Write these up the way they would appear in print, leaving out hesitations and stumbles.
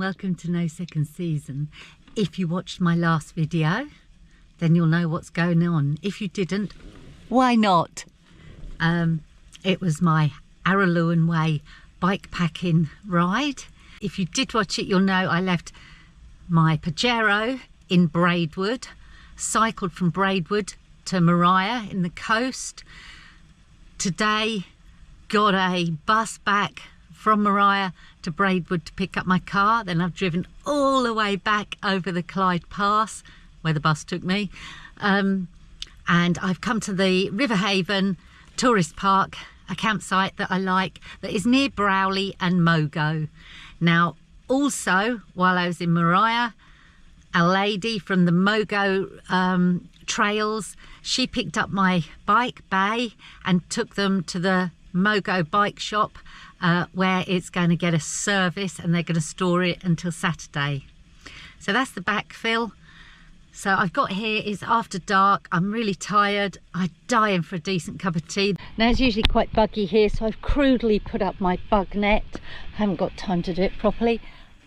welcome to No Second Season. If you watched my last video, then you'll know what's going on. If you didn't, why not? It was my Araluen Way bikepacking ride. If you did watch it, you'll know I left my Pajero in Braidwood, cycled from Braidwood to Maria in the coast. Today, got a bus back from Maria to Braidwood to pick up my car. Then I've driven all the way back over the Clyde Pass, where the bus took me. And I've come to the Riverhaven Tourist Park, a campsite that I like, that is near Browley and Mogo. Now, also, while I was in Maria, a lady from the Mogo trails, she picked up my bike, Bay, and took them to the Mogo bike shop where it's going to get a service and they're going to store it until Saturday. So that's the backfill. So I've got here, it's after dark, I'm really tired, I'm dying for a decent cup of tea. Now it's usually quite buggy here, so I've crudely put up my bug net. I haven't got time to do it properly.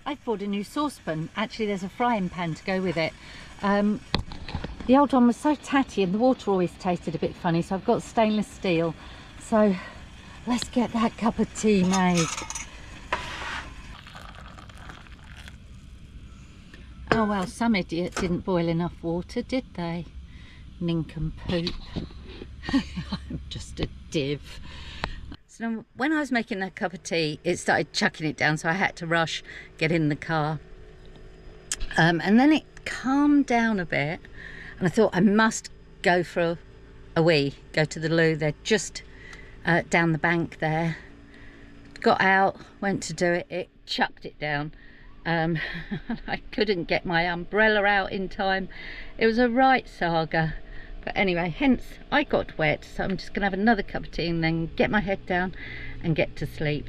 I've bought a new saucepan. Actually there's a frying pan to go with it. The old one was so tatty and the water always tasted a bit funny, so I've got stainless steel. So let's get that cup of tea made. Oh well, some idiot didn't boil enough water, did they? Nincompoop. I'm just a div. So when I was making that cup of tea, it started chucking it down, so I had to rush, get in the car. And then it calmed down a bit, and I thought I must go for a wee, go to the loo. They're just down the bank there. Got out, went to do it, it chucked it down. I couldn't get my umbrella out in time. It was a right saga. But anyway, hence I got wet, so I'm just gonna have another cup of tea and then get my head down and get to sleep.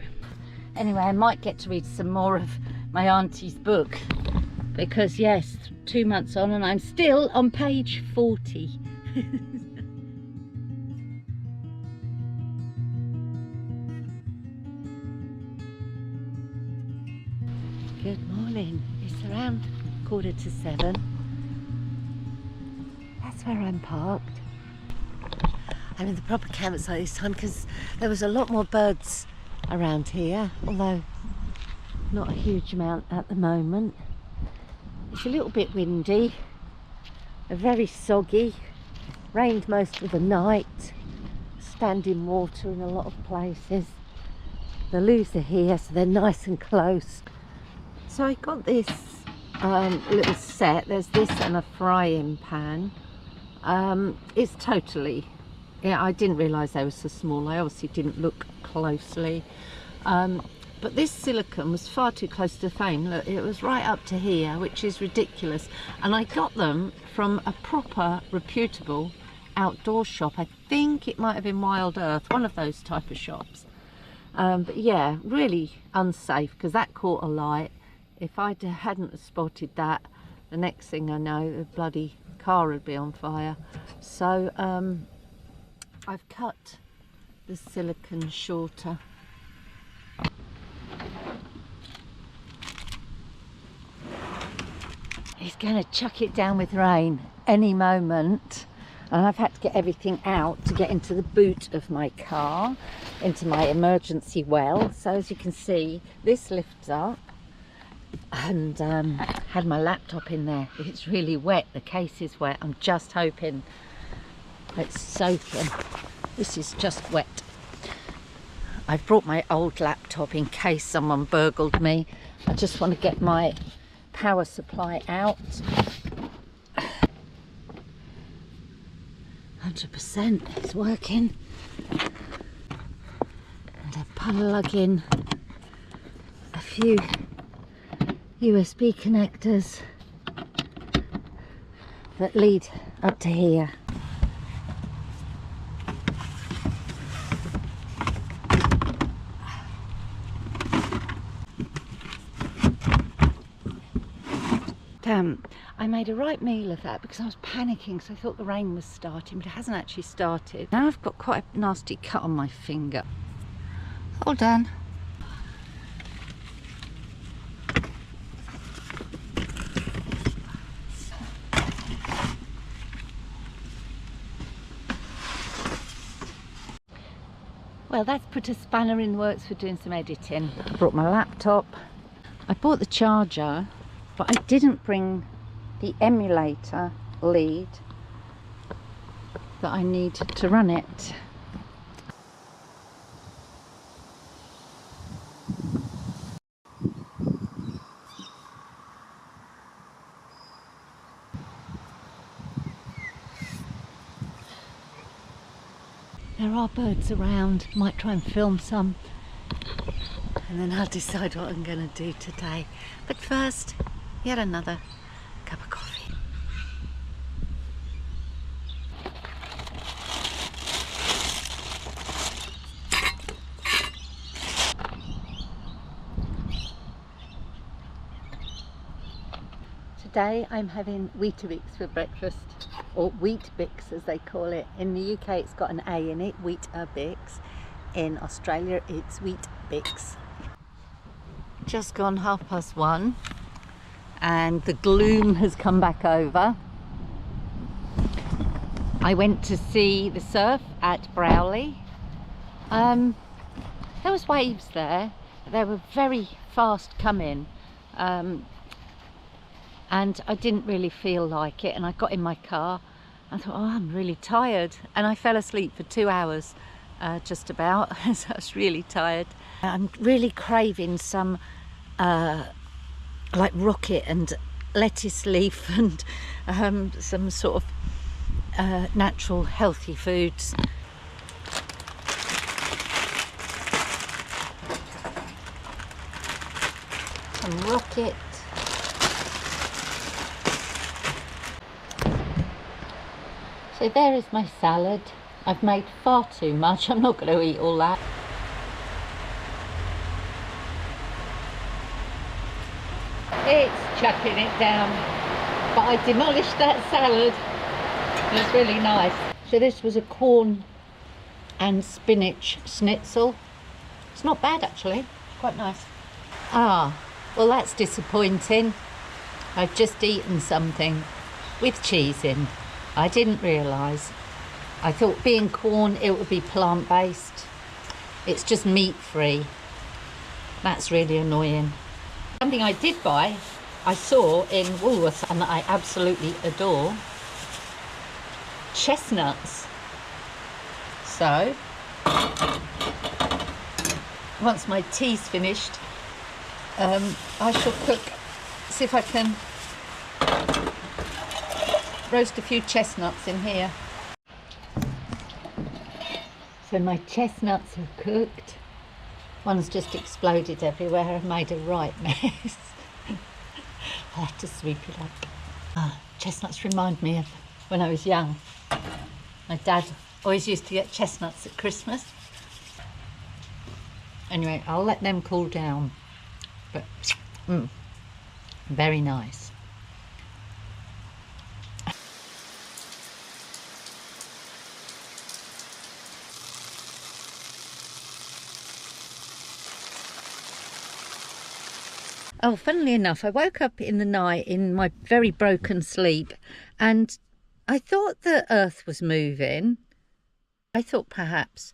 Anyway, I might get to read some more of my auntie's book, because yes, 2 months on and I'm still on page 40. Good morning. It's around 7:15. That's where I'm parked. I'm in the proper campsite this time because there was a lot more birds around here, although not a huge amount at the moment. It's a little bit windy, very soggy, rained most of the night, standing water in a lot of places. The loos are here, so they're nice and close. So I got this little set. There's this and a frying pan. It's totally, yeah, I didn't realise they were so small. I obviously didn't look closely. But this silicone was far too close to the frame. Look, it was right up to here, which is ridiculous. And I got them from a proper, reputable outdoor shop. I think it might have been Wild Earth, one of those type of shops. But yeah, really unsafe because that caught a light. If I hadn't spotted that, the next thing I know, the bloody car would be on fire. So I've cut the silicone shorter. He's going to chuck it down with rain any moment. And I've had to get everything out to get into the boot of my car, into my emergency well. So as you can see, this lifts up. And had my laptop in there. It's really wet, the case is wet. I'm just hoping it's soaking. This is just wet. I've brought my old laptop in case someone burgled me. I just want to get my power supply out. 100% it's working. And I plug in a few USB connectors that lead up to here. Damn, I made a right meal of that because I was panicking because I thought the rain was starting, but it hasn't actually started. Now I've got quite a nasty cut on my finger. All done. Well, that's put a spanner in the works for doing some editing. I brought my laptop. I bought the charger, but I didn't bring the emulator lead that I need to run it. There are birds around, might try and film some, and then I'll decide what I'm going to do today. But first, yet another cup of coffee. Today I'm having Weetabix for breakfast, or Weet-Bix as they call it. In the UK it's got an A in it, Weet-Bix. In Australia it's Weet-Bix. Just gone 1:30 and the gloom has come back over. I went to see the surf at Browley. There was waves there. They were very fast coming. And I didn't really feel like it, and I got in my car. I thought, oh, I'm really tired, and I fell asleep for 2 hours just about. So I was really tired. I'm really craving some like rocket and lettuce leaf and some sort of natural healthy foods. Some rocket. So there is my salad. I've made far too much. I'm not going to eat all that. It's chucking it down. But I demolished that salad. It was really nice. So this was a corn and spinach schnitzel. It's not bad actually. Quite nice. Ah, well that's disappointing. I've just eaten something with cheese in. I didn't realise. I thought being corn it would be plant-based. It's just meat-free. That's really annoying. Something I did buy, I saw in Woolworths and that I absolutely adore. Chestnuts. So, once my tea's finished, I shall cook, see if I can roast a few chestnuts in here. So my chestnuts are cooked. One's just exploded everywhere and made a right mess. I'll have to sweep it up. Chestnuts remind me of when I was young. My dad always used to get chestnuts at Christmas. Anyway, I'll let them cool down. But very nice. Oh, funnily enough, I woke up in the night in my very broken sleep and I thought the earth was moving. I thought perhaps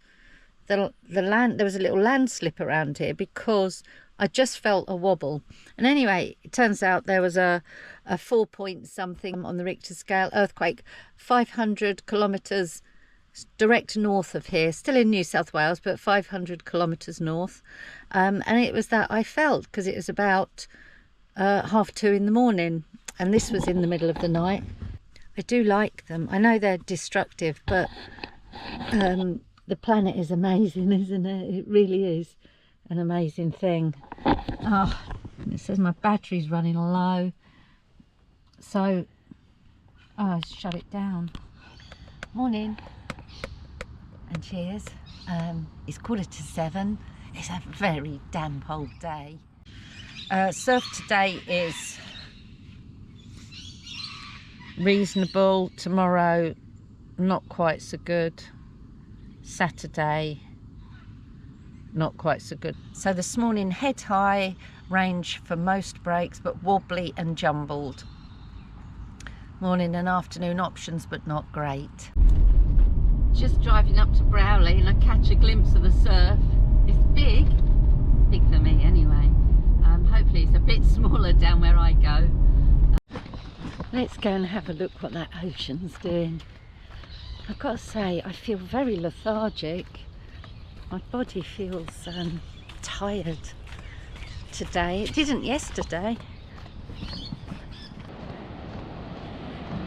the land, there was a little landslip around here because I just felt a wobble. And anyway, it turns out there was a 4 point something on the Richter scale earthquake, 500 kilometres direct north of here, still in New South Wales, but 500 kilometres north. And it was that I felt, because it was about 2:30 in the morning, and this was in the middle of the night. I do like them. I know they're destructive, but the planet is amazing, isn't it? It really is an amazing thing. Oh, it says my battery's running low. So, I shut it down. Morning. And cheers. It's 7:15. It's a very damp old day. Surf today is reasonable. Tomorrow not quite so good. Saturday not quite so good. So this morning head high, range for most breaks, but wobbly and jumbled. Morning and afternoon options, but not great. just driving up to Browley and I catch a glimpse of the surf. It's big for me anyway. Hopefully it's a bit smaller down where I go. Let's go and have a look what that ocean's doing. I've got to say, I feel very lethargic. My body feels tired today. It didn't yesterday.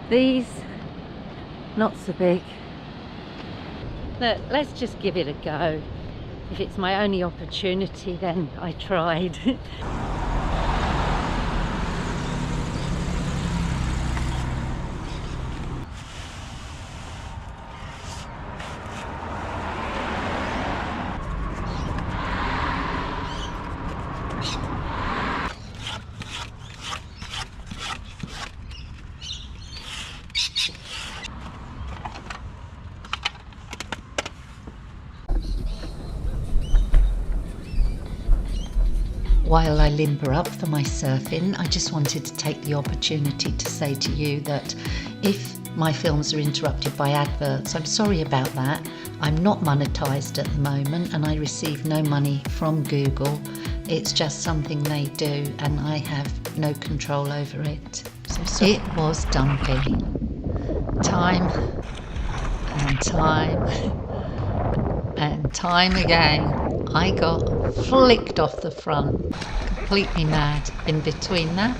These, not so big. Look, let's just give it a go. If it's my only opportunity, then I tried. While I limber up for my surfing, I just wanted to take the opportunity to say to you that if my films are interrupted by adverts, I'm sorry about that. I'm not monetized at the moment and I receive no money from Google. It's just something they do and I have no control over it. So it was dumpy. Time and time and time again. I got flicked off the front, completely mad. In between that,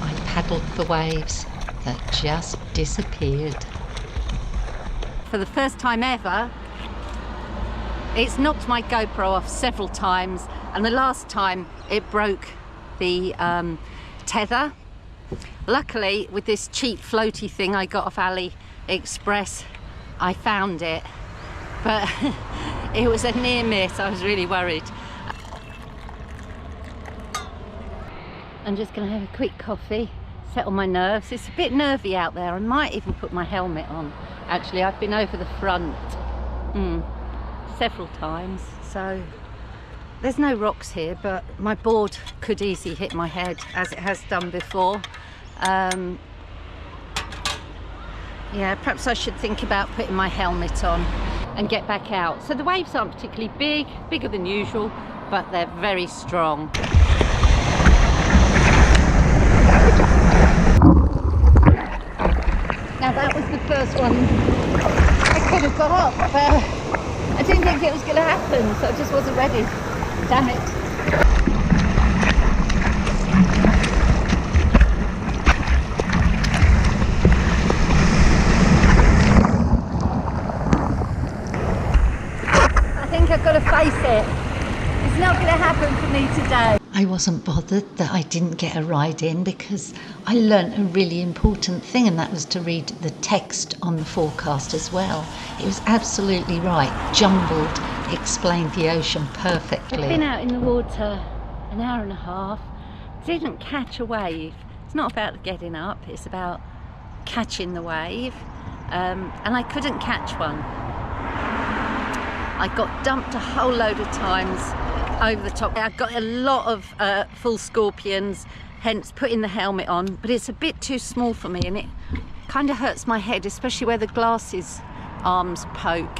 I paddled for waves that just disappeared. For the first time ever, it's knocked my GoPro off several times, and the last time it broke the tether. Luckily, with this cheap floaty thing I got off AliExpress, I found it. But it was a near miss. I was really worried. I'm just going to have a quick coffee, settle my nerves. It's a bit nervy out there. I might even put my helmet on. Actually, I've been over the front several times, so there's no rocks here, but my board could easily hit my head, as it has done before. Yeah, perhaps I should think about putting my helmet on and get back out. So the waves aren't particularly big, bigger than usual, but they're very strong. Now that was the first one I could have got up, but I didn't think it was going to happen, so I just wasn't ready. Damn it. I've got to face it. It's not going to happen for me today. I wasn't bothered that I didn't get a ride in because I learnt a really important thing, and that was to read the text on the forecast as well. It was absolutely right. Jumbled, explained the ocean perfectly. I've been out in the water an hour and a half, didn't catch a wave. It's not about getting up, it's about catching the wave, and I couldn't catch one. I got dumped a whole load of times over the top. I got a lot of full scorpions, hence putting the helmet on, but it's a bit too small for me and it kind of hurts my head, especially where the glasses arms poke.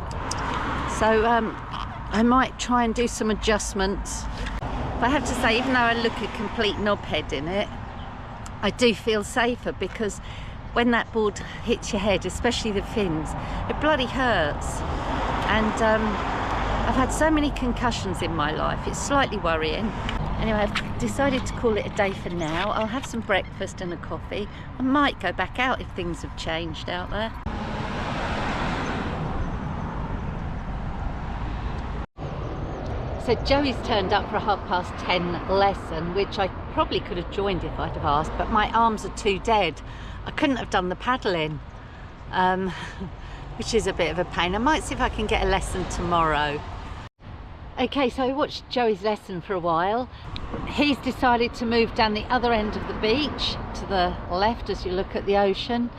So I might try and do some adjustments. But I have to say, even though I look a complete knobhead in it, I do feel safer, because when that board hits your head, especially the fins, it bloody hurts. And I've had so many concussions in my life, it's slightly worrying. Anyway, I've decided to call it a day for now. I'll have some breakfast and a coffee. I might go back out if things have changed out there. So Joey's turned up for a 10:30 lesson, which I probably could have joined if I'd have asked, but my arms are too dead. I couldn't have done the paddling. Which is a bit of a pain. I might see if I can get a lesson tomorrow. Okay, so I watched Joey's lesson for a while. He's decided to move down the other end of the beach to the left as you look at the ocean,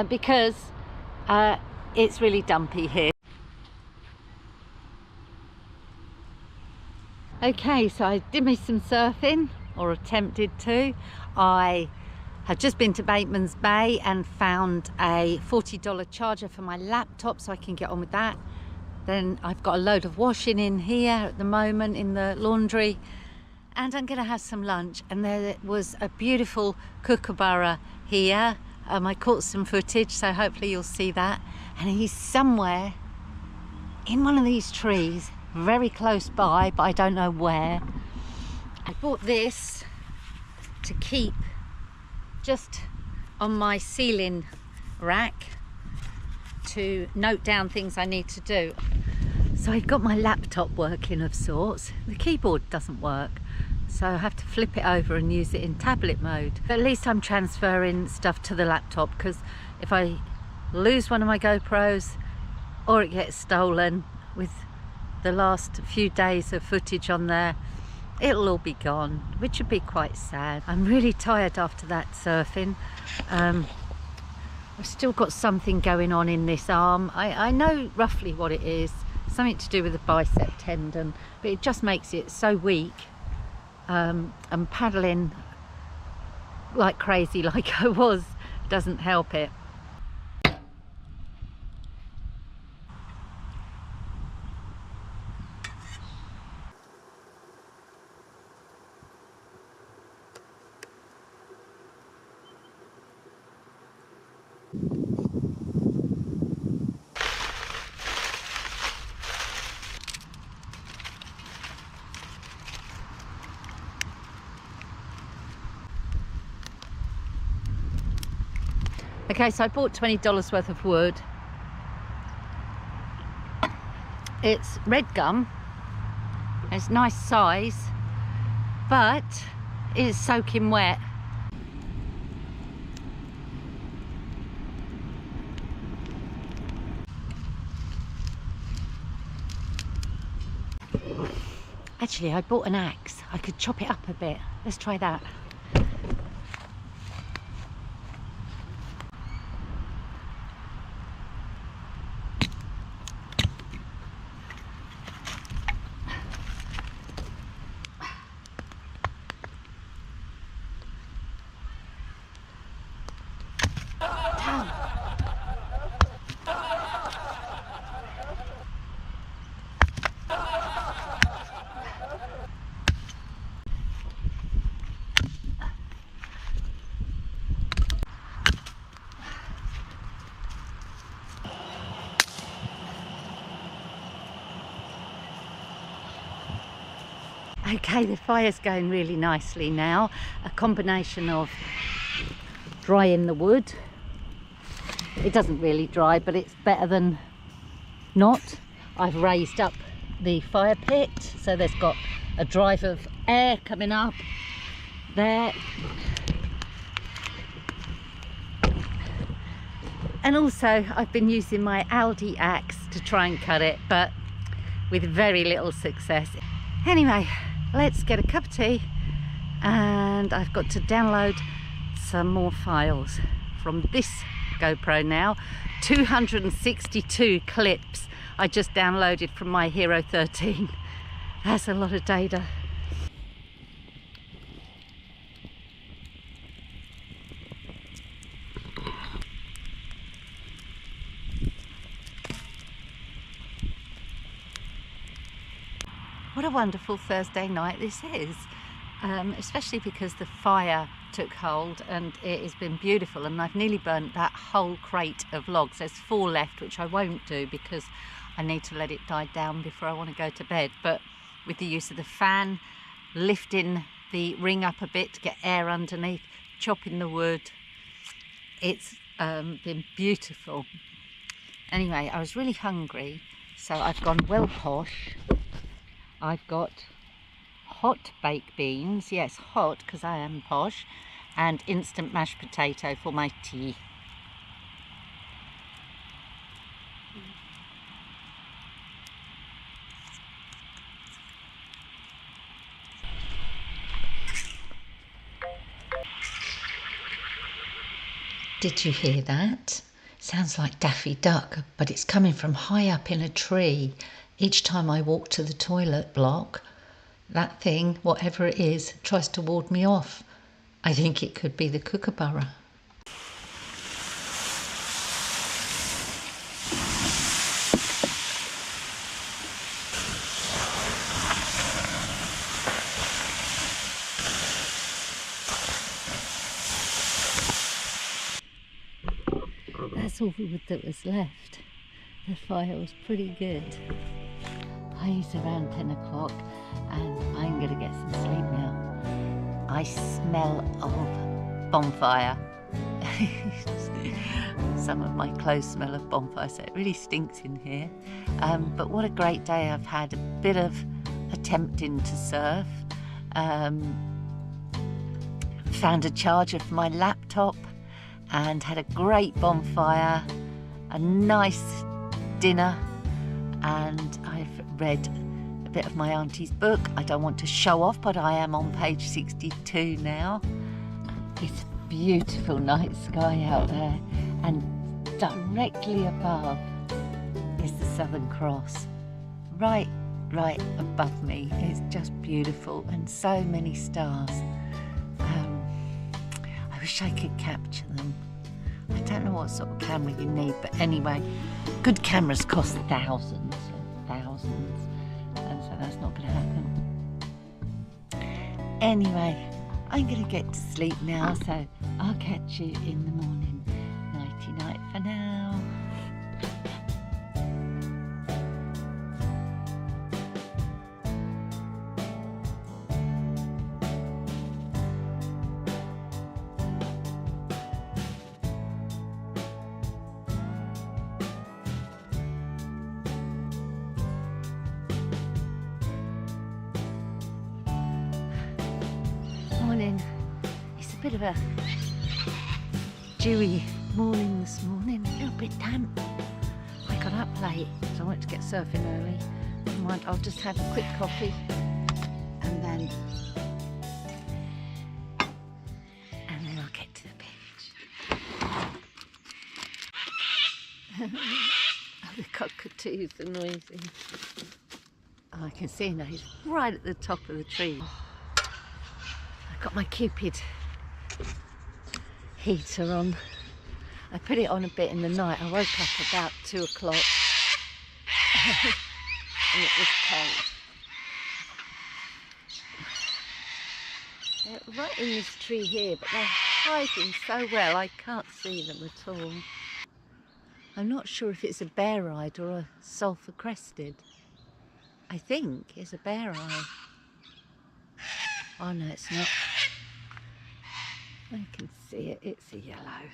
because it's really dumpy here. Okay, so I did me some surfing, or attempted to. I I've just been to Bateman's Bay and found a $40 charger for my laptop so I can get on with that. Then I've got a load of washing in here at the moment in the laundry, and I'm going to have some lunch. And there was a beautiful kookaburra here. I caught some footage, so hopefully you'll see that. And he's somewhere in one of these trees very close by, but I don't know where. I bought this to keep just on my ceiling rack to note down things I need to do. So I've got my laptop working of sorts. The keyboard doesn't work, so I have to flip it over and use it in tablet mode. But at least I'm transferring stuff to the laptop, because if I lose one of my GoPros or it gets stolen with the last few days of footage on there, it'll all be gone, which would be quite sad. I'm really tired after that surfing. I've still got something going on in this arm. I know roughly what it is, something to do with the bicep tendon, but it just makes it so weak. And paddling like crazy like I was doesn't help it. Okay, so I bought $20 worth of wood. It's red gum. It's nice size, but it's soaking wet. Actually, I bought an axe. I could chop it up a bit. Let's try that. Okay, the fire's going really nicely now. A combination of drying the wood. It doesn't really dry, but it's better than not. I've raised up the fire pit, so there's got a drive of air coming up there. And also I've been using my Aldi axe to try and cut it, but with very little success. Anyway, let's get a cup of tea, and I've got to download some more files from this GoPro now. 262 clips I just downloaded from my Hero 13. That's a lot of data. What a wonderful Thursday night this is, especially because the fire took hold and it has been beautiful, and I've nearly burnt that whole crate of logs. There's 4 left, which I won't do because I need to let it die down before I want to go to bed. But with the use of the fan, lifting the ring up a bit to get air underneath, chopping the wood, it's been beautiful. Anyway, I was really hungry, so I've gone well posh. I've got hot baked beans, yes, hot because I am posh, and instant mashed potato for my tea. Did you hear that? Sounds like Daffy Duck, but it's coming from high up in a tree. Each time I walk to the toilet block, that thing, whatever it is, tries to ward me off. I think it could be the kookaburra. That's all the wood that was left. The fire was pretty good. It's around 10 o'clock and I'm going to get some sleep now. I smell of bonfire. Some of my clothes smell of bonfire, so it really stinks in here. But what a great day I've had. A bit of attempting to surf. Found a charger for my laptop and had a great bonfire, a nice dinner, and I've read a bit of my auntie's book. I don't want to show off, but I am on page 62 now. It's a beautiful night sky out there, and directly above is the Southern Cross. Right above me. It's just beautiful, and so many stars. I wish I could capture them. I don't know what sort of camera you need, but anyway, good cameras cost thousands and thousands, and so that's not going to happen. Anyway, I'm going to get to sleep now, so I'll catch you in the morning. Nighty night for now. Morning. It's a bit of a dewy morning this morning, a little bit damp. I got up late, so I wanted to get surfing early. Never mind, I'll just have a quick coffee and then I'll get to the beach. The cockatoos are noisy. I can see now he's right at the top of the tree. Got my Cupid heater on. I put it on a bit in the night. I woke up about 2 o'clock and it was cold. They're right in this tree here, but they're hiding so well I can't see them at all. I'm not sure if it's a bear eyed or a sulphur crested. I think it's a bear eye. Oh no, it's not. I can see it, it's a yellow.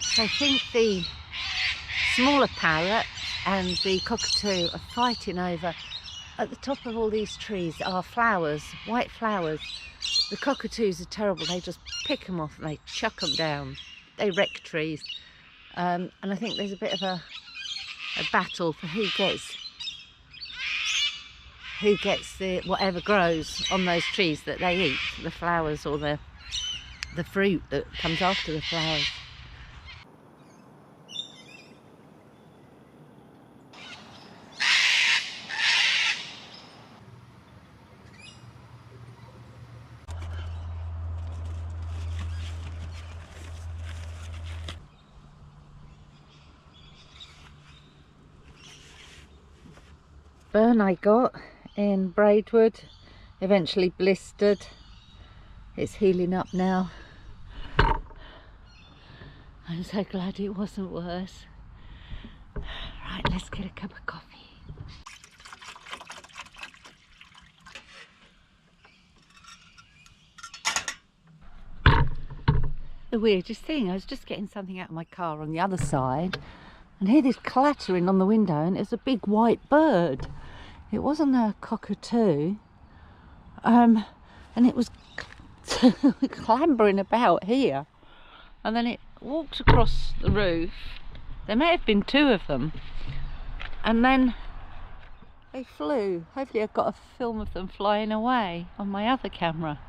So I think the smaller parrot and the cockatoo are fighting over, at the top of all these trees are flowers, white flowers. The cockatoos are terrible, they just pick them off and they chuck them down. They wreck trees. And I think there's a bit of a battle for who gets the whatever grows on those trees that they eat, the flowers or the fruit that comes after the flowers. Burn I got in Braidwood, eventually blistered. It's healing up now. I'm so glad it wasn't worse. Right, let's get a cup of coffee. The weirdest thing, I was just getting something out of my car on the other side and hear this clattering on the window, and it's a big white bird. It wasn't a cockatoo, and it was clambering about here, and then it walked across the roof. There may have been 2 of them, and then they flew. Hopefully I've got a film of them flying away on my other camera.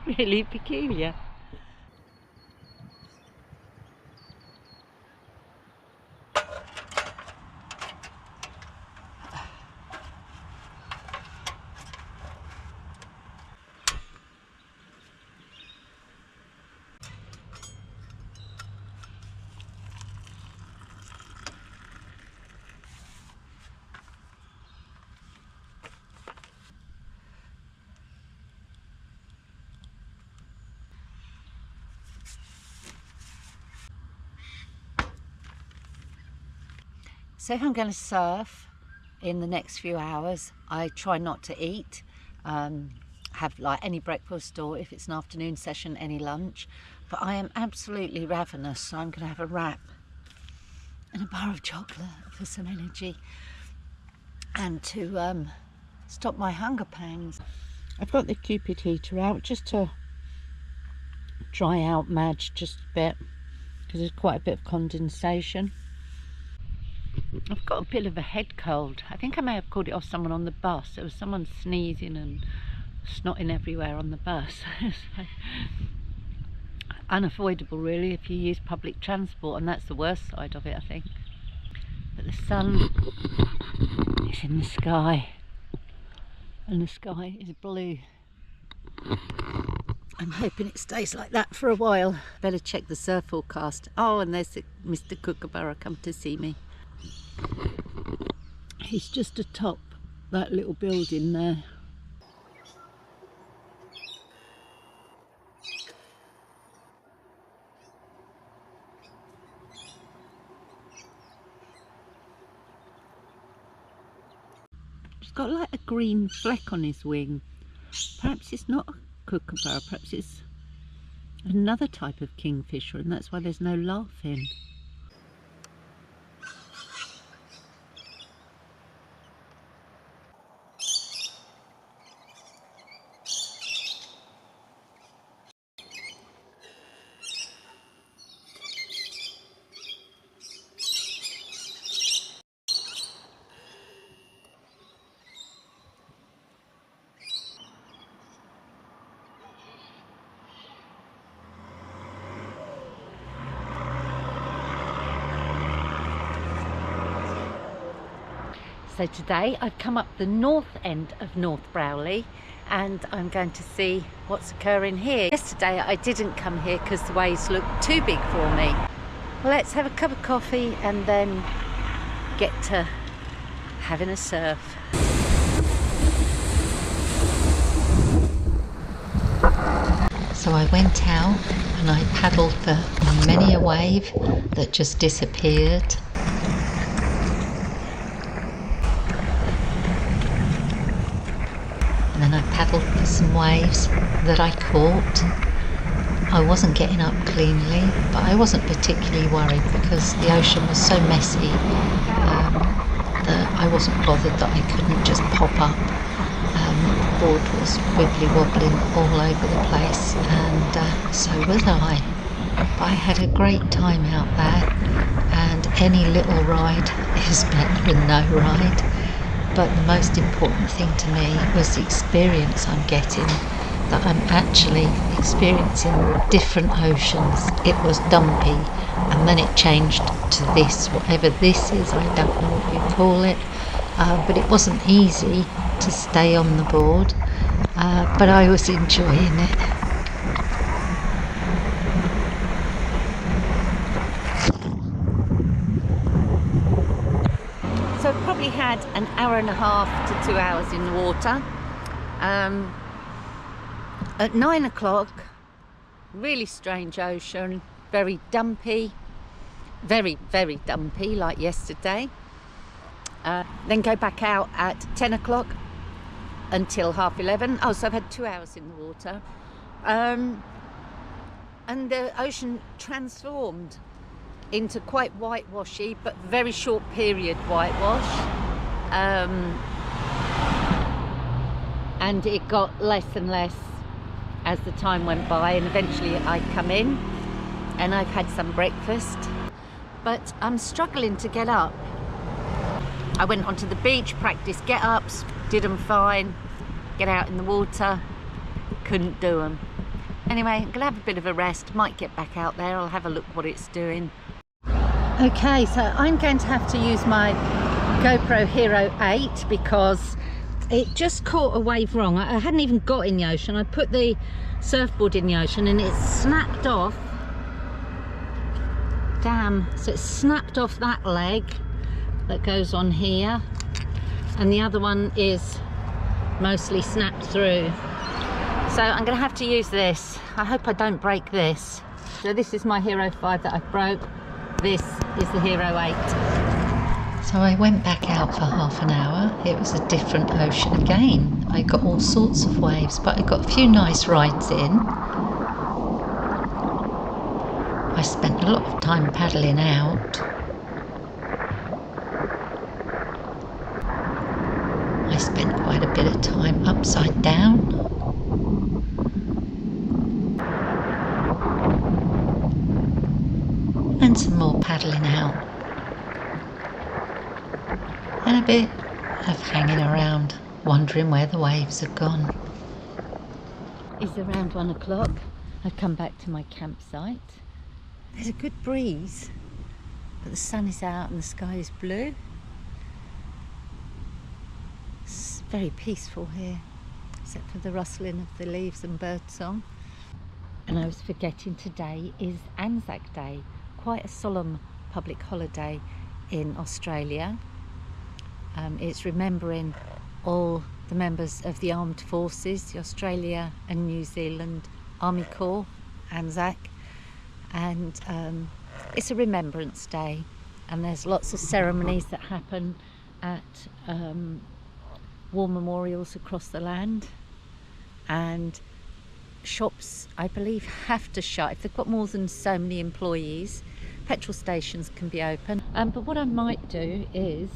Really peculiar. So if I'm going to surf in the next few hours, I try not to eat, have like any breakfast, or if it's an afternoon session, any lunch. But I am absolutely ravenous, so I'm going to have a wrap and a bar of chocolate for some energy and to stop my hunger pangs. I've got the Cupid heater out just to dry out Madge just a bit, because there's quite a bit of condensation. I've got a bit of a head cold. I think I may have called it off someone on the bus. There was someone sneezing and snotting everywhere on the bus. Unavoidable really if you use public transport, and that's the worst side of it, I think. But the sun is in the sky, and the sky is blue. I'm hoping it stays like that for a while. Better check the surf forecast. Oh, and there's Mr. Kookaburra come to see me. He's just atop that little building there. He's got like a green fleck on his wing. Perhaps it's not a kookaburra, perhaps it's another type of kingfisher, and that's why there's no laughing. So today I've come up the north end of North Browley, and I'm going to see what's occurring here. Yesterday I didn't come here because the waves looked too big for me. Well, let's have a cup of coffee and then get to having a surf. So I went out and I paddled for many a wave that just disappeared. And then I paddled for some waves that I caught. I wasn't getting up cleanly, but I wasn't particularly worried because the ocean was so messy that I wasn't bothered that I couldn't just pop up. The board was wibbly wobbling all over the place, and so was I. But I had a great time out there, and any little ride is better than no ride. But the most important thing to me was the experience I'm getting, that I'm actually experiencing different oceans. It was dumpy, and then it changed to this, whatever this is, I don't know what you call it, but it wasn't easy to stay on the board, but I was enjoying it. So I've probably had an hour and a half to 2 hours in the water. At 9 o'clock, really strange ocean, very dumpy, very, very dumpy like yesterday. Then go back out at 10 o'clock until 11:30. Oh, so I've had 2 hours in the water. And the ocean transformed into quite whitewashy, but very short period whitewash, and it got less and less as the time went by, and eventually I come in and I've had some breakfast, but I'm struggling to get up. I went onto the beach, practiced get-ups, did them fine, get out in the water, couldn't do them. Anyway, I'm gonna have a bit of a rest, might get back out there, I'll have a look what it's doing. Okay, so I'm going to have to use my GoPro Hero 8 because it just caught a wave wrong. I hadn't even got in the ocean. I put the surfboard in the ocean and it snapped off. Damn, so it snapped off that leg that goes on here, and the other one is mostly snapped through. So I'm going to have to use this. I hope I don't break this. So this is my Hero 5 that I broke. This is the Hero 8. So I went back out for half an hour. It was a different ocean again. I got all sorts of waves, but I got a few nice rides in. I spent a lot of time paddling out. I spent quite a bit of time upside down. And some more paddling out. And a bit of hanging around, wondering where the waves have gone. It's around 1 o'clock. I've come back to my campsite. There's a good breeze, but the sun is out and the sky is blue. It's very peaceful here, except for the rustling of the leaves and birdsong. And I was forgetting, today is Anzac Day, quite a solemn public holiday in Australia. It's remembering all the members of the armed forces, the Australia and New Zealand Army Corps, Anzac, and it's a remembrance day, and there's lots of ceremonies that happen at war memorials across the land, and shops, I believe, have to shut if they've got more than so many employees. Petrol stations can be open, but what I might do is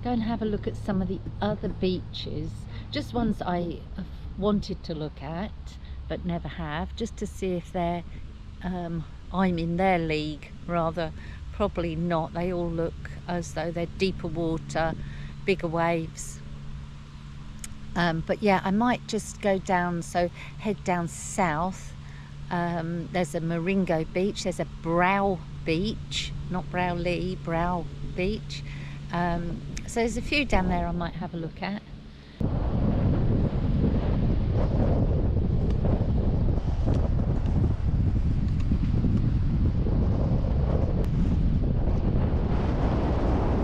go and have a look at some of the other beaches, just ones I have wanted to look at but never have, just to see if they're I'm in their league. Rather, probably not. They all look as though they're deeper water, bigger waves. But yeah, I might just go down, so head down south. There's a Maringo beach, there's a Brow beach, not Browley, Brow beach. So there's a few down there I might have a look at. So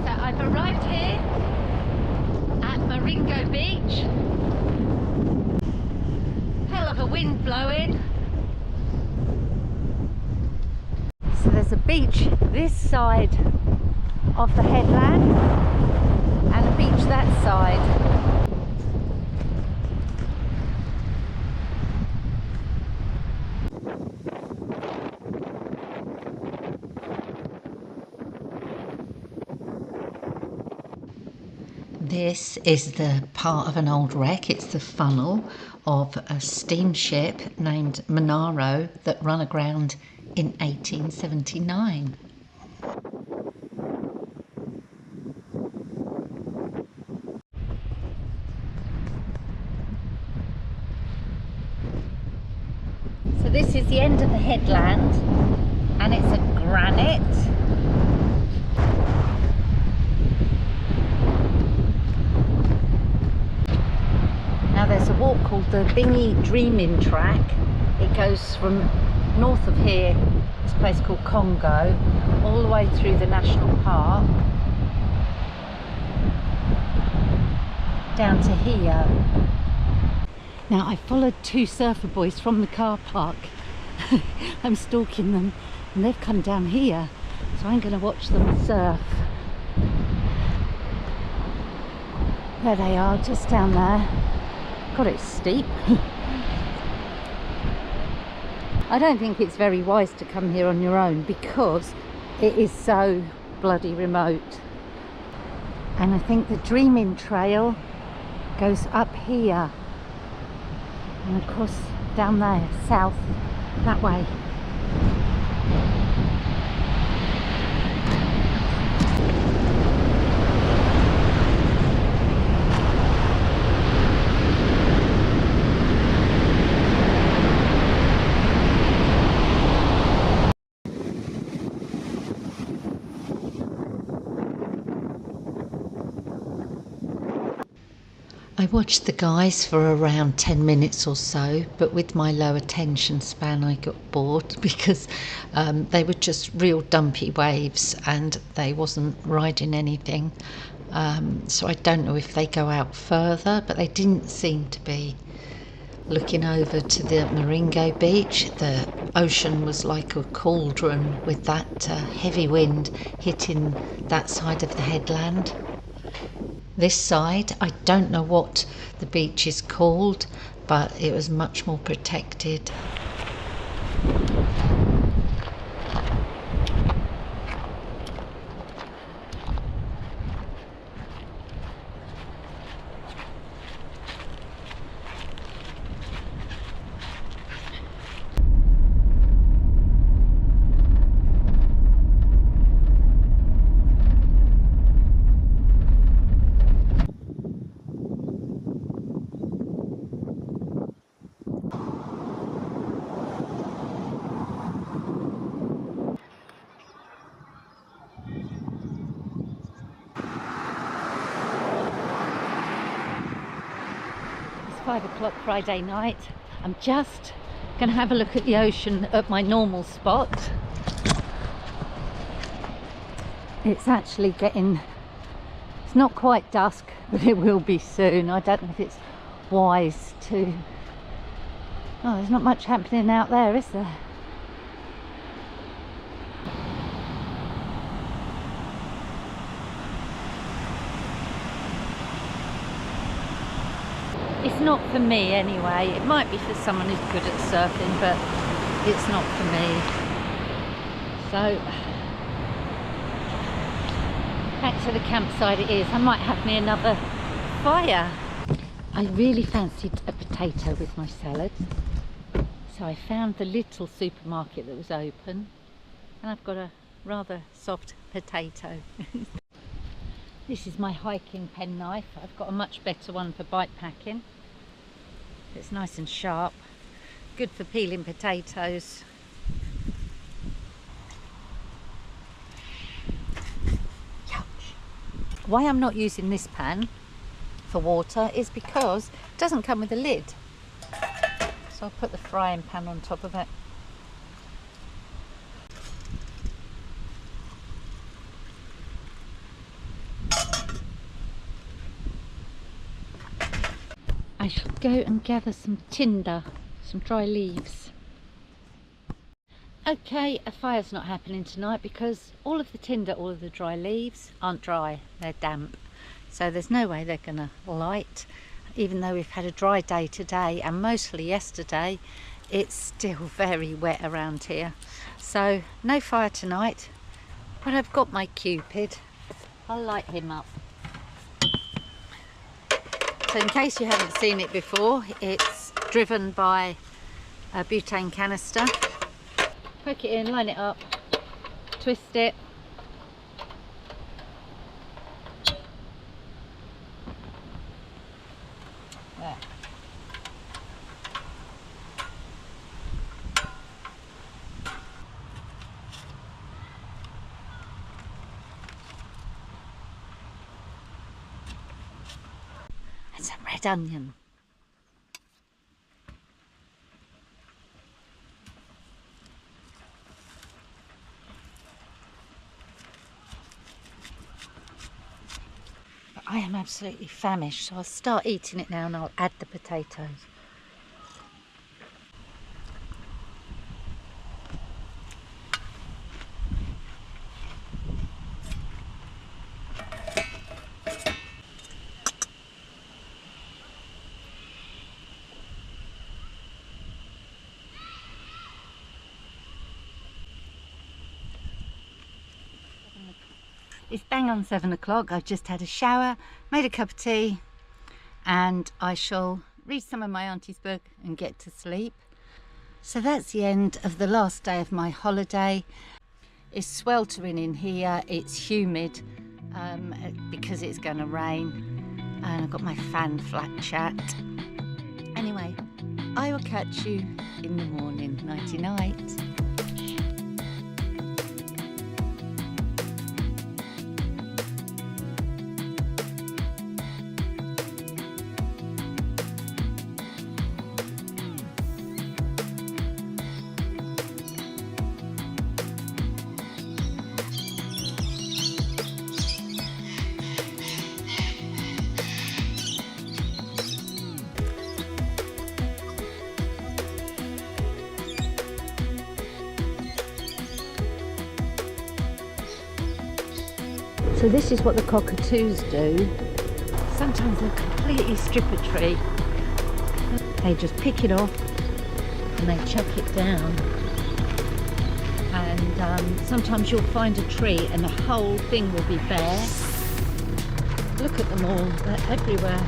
I've arrived here at Maringo Beach. Hell of a wind blowing. So there's a beach this side of the headland and a beach that side. This is the part of an old wreck. It's the funnel of a steamship named Monaro that run aground in 1879. So this is the end of the headland, and it's a granite. Now there's a walk called the Bingy Dreaming Track. It goes from north of here, this place called Congo, all the way through the national park down to here. Now I followed two surfer boys from the car park. I'm stalking them and they've come down here, so I'm going to watch them surf. There they are, just down there. God, it's steep. I don't think it's very wise to come here on your own because it is so bloody remote. And I think the Dreaming Trail goes up here and of course down there, south, that way. I watched the guys for around 10 minutes or so, but with my low attention span I got bored because they were just real dumpy waves and they wasn't riding anything. So I don't know if they go out further, but they didn't seem to be. looking over to the Marengo beach. The ocean was like a cauldron with that heavy wind hitting that side of the headland. This side, I don't know what the beach is called, but it was much more protected. It's 5 o'clock Friday night. I'm just going to have a look at the ocean at my normal spot. It's actually getting, it's not quite dusk, but it will be soon. I don't know if it's wise to, oh, there's not much happening out there, is there? It's not for me anyway. It might be for someone who's good at surfing, but it's not for me. So back to the campsite it is. I might have me another fire. I really fancied a potato with my salad, so I found the little supermarket that was open, and I've got a rather soft potato. This is my hiking penknife. I've got a much better one for bikepacking. It's nice and sharp, good for peeling potatoes. Ouch. Why I'm not using this pan for water is because it doesn't come with a lid. So I'll put the frying pan on top of it. I shall go and gather some tinder, some dry leaves. Okay, a fire's not happening tonight because all of the tinder, all of the dry leaves aren't dry, they're damp. So there's no way they're gonna light. Even though we've had a dry day today and mostly yesterday, it's still very wet around here. So no fire tonight, but I've got my Cupid. I'll light him up. So in case you haven't seen it before, it's driven by a butane canister. Poke it in, line it up, twist it. There. And some red onion. But I am absolutely famished, so I'll start eating it now and I'll add the potatoes. It's bang on 7 o'clock. I've just had a shower, made a cup of tea, and I shall read some of my auntie's book and get to sleep. So that's the end of the last day of my holiday. It's sweltering in here, it's humid because it's going to rain, and I've got my fan flat chat. Anyway, I will catch you in the morning. Nighty night. So this is what the cockatoos do. Sometimes they'll completely strip a tree. They just pick it off and they chuck it down. And sometimes you'll find a tree and the whole thing will be bare. Look at them all, they're everywhere.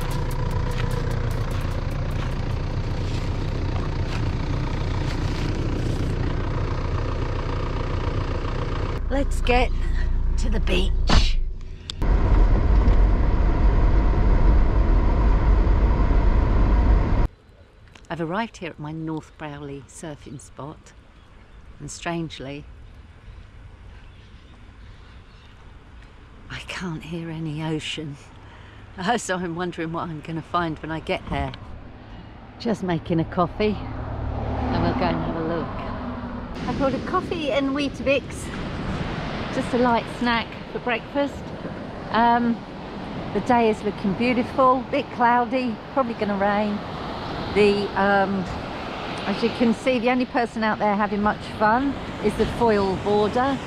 Let's get to the beach. I've arrived here at my North Browley surfing spot, and strangely I can't hear any ocean. So I'm wondering what I'm going to find when I get there. Just making a coffee and we'll go and have a look. I brought a coffee and Weetabix, just a light snack for breakfast. The day is looking beautiful, a bit cloudy, probably going to rain. As you can see, the only person out there having much fun is the foil boarder.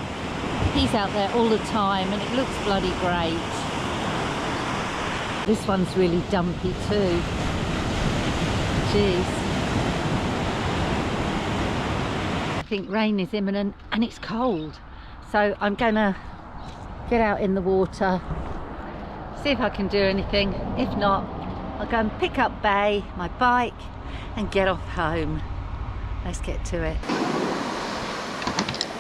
He's out there all the time and it looks bloody great. This one's really dumpy too. Jeez. I think rain is imminent and it's cold. So I'm gonna get out in the water, see if I can do anything. If not, I'll go and pick up Bay, my bike, and get off home. Let's get to it.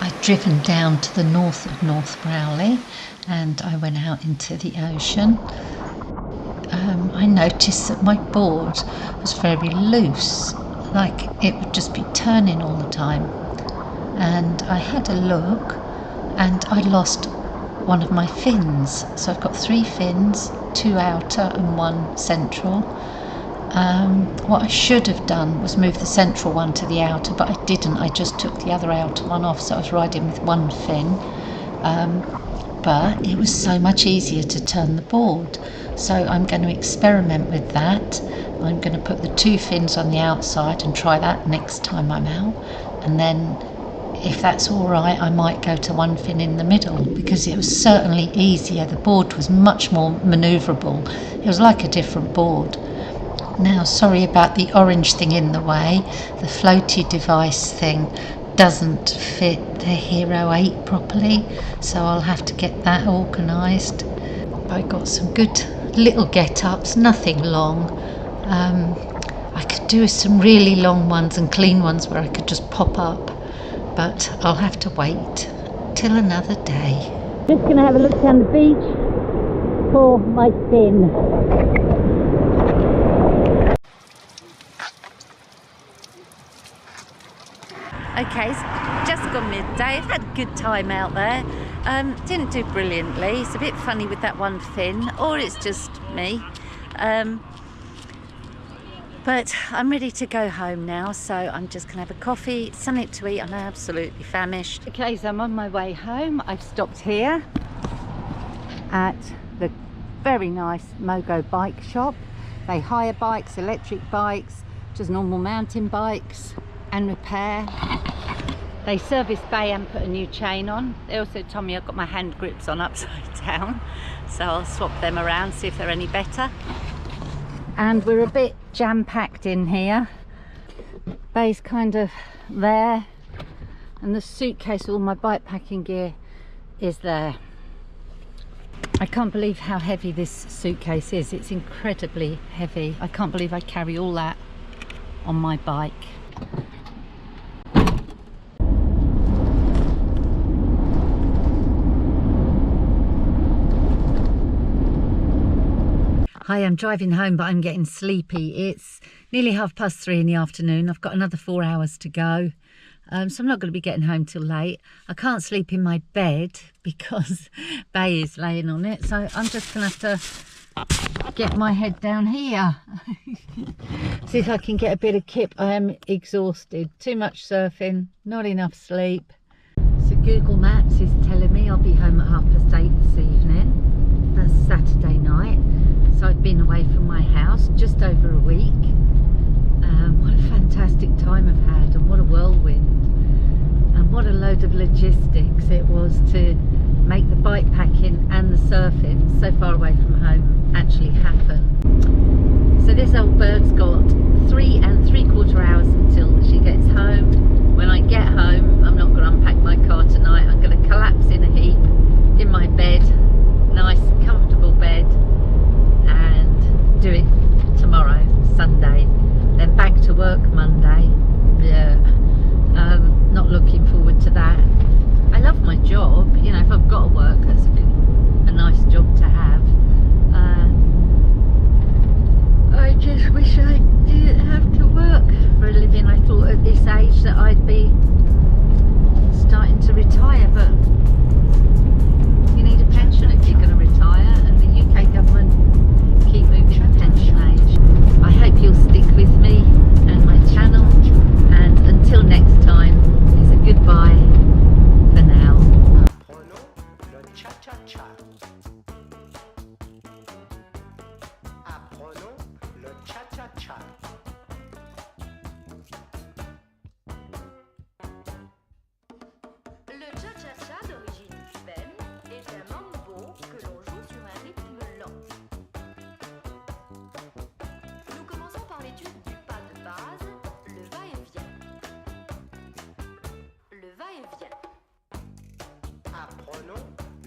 I'd driven down to the north of North Browley and I went out into the ocean. I noticed that my board was very loose, like it would just be turning all the time. And I had a look and I lost one of my fins. So I've got 3 fins, 2 outer and 1 central. What I should have done was move the central one to the outer, but I didn't. I just took the other outer one off, so I was riding with 1 fin. But it was so much easier to turn the board. So I'm going to experiment with that. I'm going to put the 2 fins on the outside and try that next time I'm out. And then if that's all right, I might go to 1 fin in the middle, because it was certainly easier. The board was much more manoeuvrable. It was like a different board. Now, sorry about the orange thing in the way. The floaty device thing doesn't fit the Hero 8 properly, so I'll have to get that organised. I got some good little get-ups, nothing long. I could do some really long ones and clean ones where I could just pop up, but I'll have to wait till another day. Just going to have a look down the beach for my fin. Okay, it's just gone midday. I've had a good time out there. Didn't do brilliantly. It's a bit funny with that 1 fin, or it's just me. But I'm ready to go home now, so I'm just gonna have a coffee, something to eat. I'm absolutely famished. Okay, so I'm on my way home. I've stopped here at the very nice Mogo bike shop. They hire bikes, electric bikes, just normal mountain bikes, and repair. They service Bay and put a new chain on. They also told me I've got my hand grips on upside down, so I'll swap them around, see if they're any better. And we're a bit jam-packed in here. Bay's kind of there, and the suitcase with all my bike packing gear is there. I can't believe how heavy this suitcase is. It's incredibly heavy. I can't believe I carry all that on my bike. Hi, I'm driving home, but I'm getting sleepy. It's nearly 3:30 in the afternoon. I've got another 4 hours to go. So I'm not going to be getting home till late. I can't sleep in my bed because Bay is laying on it. So I'm just going to have to get my head down here. See if I can get a bit of kip. I am exhausted. Too much surfing, not enough sleep. So Google Maps is telling me I'll be home at 8:30 this evening. That's Saturday night. So I've been away from my house just over a week. What a fantastic time I've had, and what a whirlwind, and what a load of logistics it was to make the bike packing and the surfing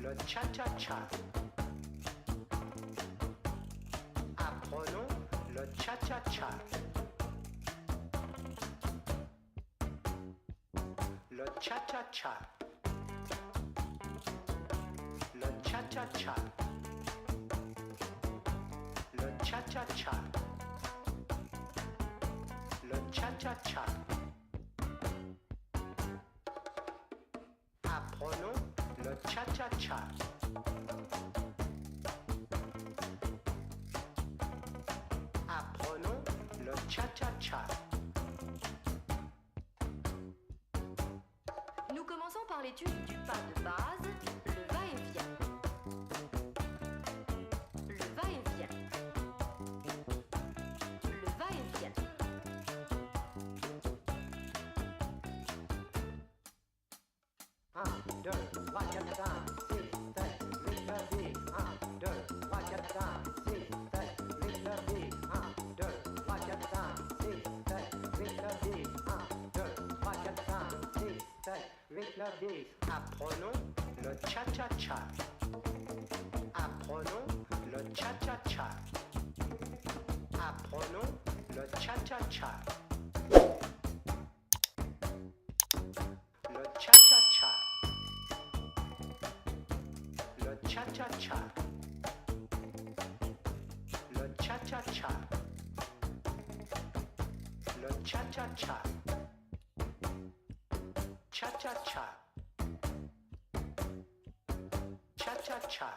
le cha-cha-cha. Apprenons le cha-cha-cha. Le cha-cha-cha. Le cha-cha-cha. Le cha-cha-cha. Le cha-cha-cha. Apprenons le cha-cha-cha. Apprenons le cha-cha-cha. Nous commençons par l'étude du pas de base, le va-et-vient. Le va-et-vient. Le va-et-vient. Un, deux, trois, quatre, cinq, six, sept, huit, neuf, dix. Un, deux, trois, quatre, cinq, six, sept, huit, neuf, dix. Un, deux, trois, quatre, cinq, six, sept, huit, neuf, dix. Un, deux, trois, quatre, cinq, six, sept, huit, neuf, dix. Apprenons le cha-cha-cha. Apprenons le cha-cha-cha. Apprenons le cha-cha-cha. Le cha-cha-cha. Le cha-cha-cha. Le cha-cha-cha. Le cha-cha-cha. Cha-cha-cha. Cha-cha-cha.